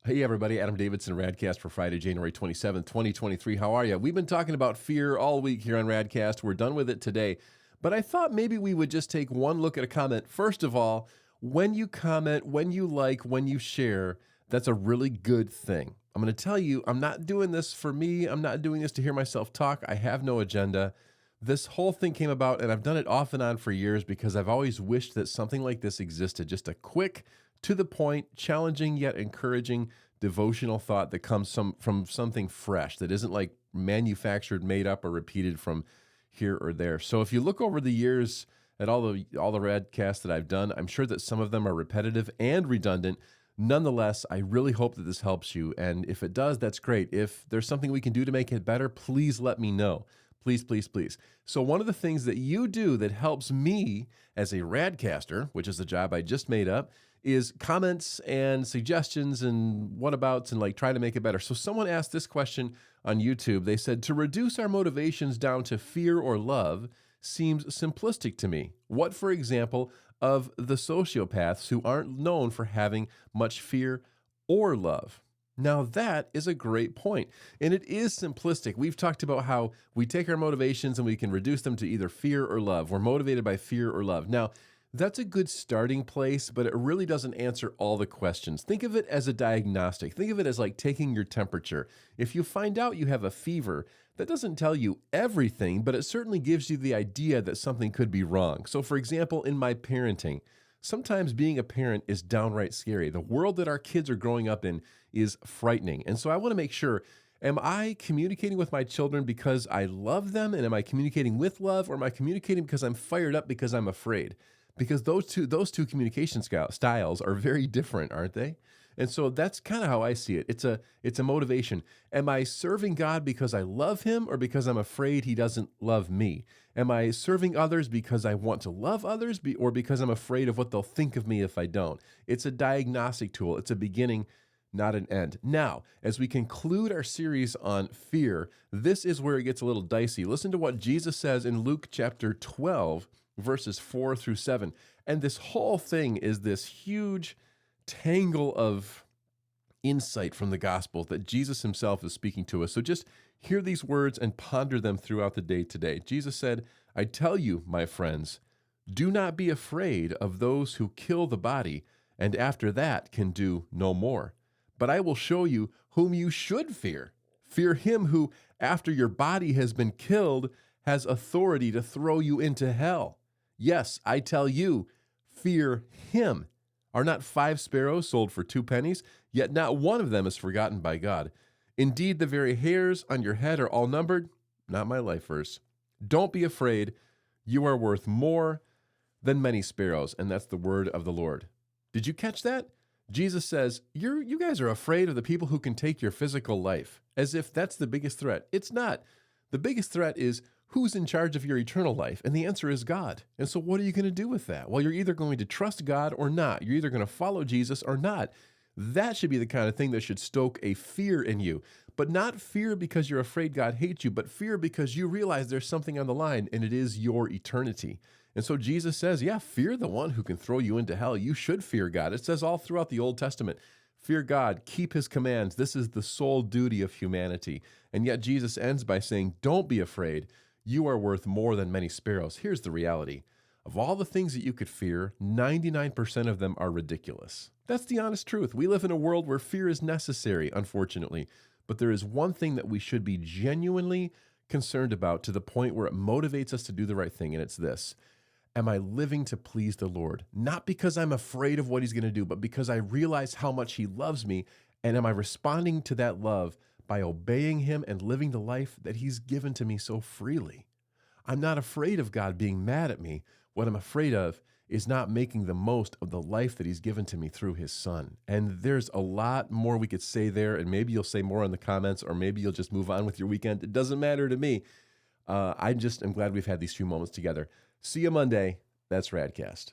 Hey everybody, Adam Davidson, RadCast for Friday, January 27th, 2023. How are you? We've been talking about fear all week here on RadCast. We're done with it today, but I thought maybe we would just take one look at a comment. First of all, when you comment, when you like, when you share, that's a really good thing. I'm going to tell you, I'm not doing this for me. I'm not doing this to hear myself talk. I have no agenda. This whole thing came about, and I've done it off and on for years because I've always wished that something like this existed. Just a quick, to the point, challenging yet encouraging devotional thought that comes from something fresh, that isn't like manufactured, made up, or repeated from here or there. So if you look over the years at all the RadCasts that I've done, I'm sure that some of them are repetitive and redundant. Nonetheless, I really hope that this helps you. And if it does, that's great. If there's something we can do to make it better, please let me know. Please, please, please. So one of the things that you do that helps me as a Radcaster, which is the job I just made up, is comments and suggestions and whatabouts and like try to make it better. So someone asked this question on YouTube. They said, to reduce our motivations down to fear or love seems simplistic to me. What, for example, of the sociopaths who aren't known for having much fear or love? Now, that is a great point, and it is simplistic. We've talked about how we take our motivations and we can reduce them to either fear or love. We're motivated by fear or love. Now, that's a good starting place, but it really doesn't answer all the questions. Think of it as a diagnostic. Think of it as like taking your temperature. If you find out you have a fever, that doesn't tell you everything, but it certainly gives you the idea that something could be wrong. So, for example, in my parenting, sometimes being a parent is downright scary. The world that our kids are growing up in is frightening. And so I want to make sure, am I communicating with my children because I love them? And am I communicating with love? Or am I communicating because I'm fired up because I'm afraid? Because those two communication styles are very different, aren't they? And so that's kind of how I see it. It's a motivation. Am I serving God because I love him or because I'm afraid he doesn't love me? Am I serving others because I want to love others or because I'm afraid of what they'll think of me if I don't? It's a diagnostic tool. It's a beginning, not an end. Now, as we conclude our series on fear, this is where it gets a little dicey. Listen to what Jesus says in Luke chapter 12, verses 4 through 7. And this whole thing is this huge tangle of insight from the gospel that Jesus himself is speaking to us. So just hear these words and ponder them throughout the day today. Jesus said, I tell you, my friends, do not be afraid of those who kill the body, and after that can do no more. But I will show you whom you should fear. Fear him who, after your body has been killed, has authority to throw you into hell. Yes, I tell you, fear him. Are not 5 sparrows sold for 2 pennies? Yet not one of them is forgotten by God. Indeed, the very hairs on your head are all numbered. Not my life verse. Don't be afraid. You are worth more than many sparrows. And that's the word of the Lord. Did you catch that? Jesus says, you guys are afraid of the people who can take your physical life, as if that's the biggest threat. It's not. The biggest threat is who's in charge of your eternal life? And the answer is God. And so what are you going to do with that? Well, you're either going to trust God or not. You're either going to follow Jesus or not. That should be the kind of thing that should stoke a fear in you. But not fear because you're afraid God hates you, but fear because you realize there's something on the line, and it is your eternity. And so Jesus says, yeah, fear the one who can throw you into hell. You should fear God. It says all throughout the Old Testament, fear God, keep his commands. This is the sole duty of humanity. And yet Jesus ends by saying, don't be afraid. You are worth more than many sparrows. Here's the reality. Of all the things that you could fear, 99% of them are ridiculous. That's the honest truth. We live in a world where fear is necessary, unfortunately. But there is one thing that we should be genuinely concerned about to the point where it motivates us to do the right thing, and it's this. Am I living to please the Lord? Not because I'm afraid of what he's going to do, but because I realize how much he loves me, and am I responding to that love by obeying him and living the life that he's given to me so freely? I'm not afraid of God being mad at me. What I'm afraid of is not making the most of the life that he's given to me through his son. And there's a lot more we could say there, and maybe you'll say more in the comments, or maybe you'll just move on with your weekend. It doesn't matter to me. I'm glad we've had these few moments together. See you Monday. That's RadCast.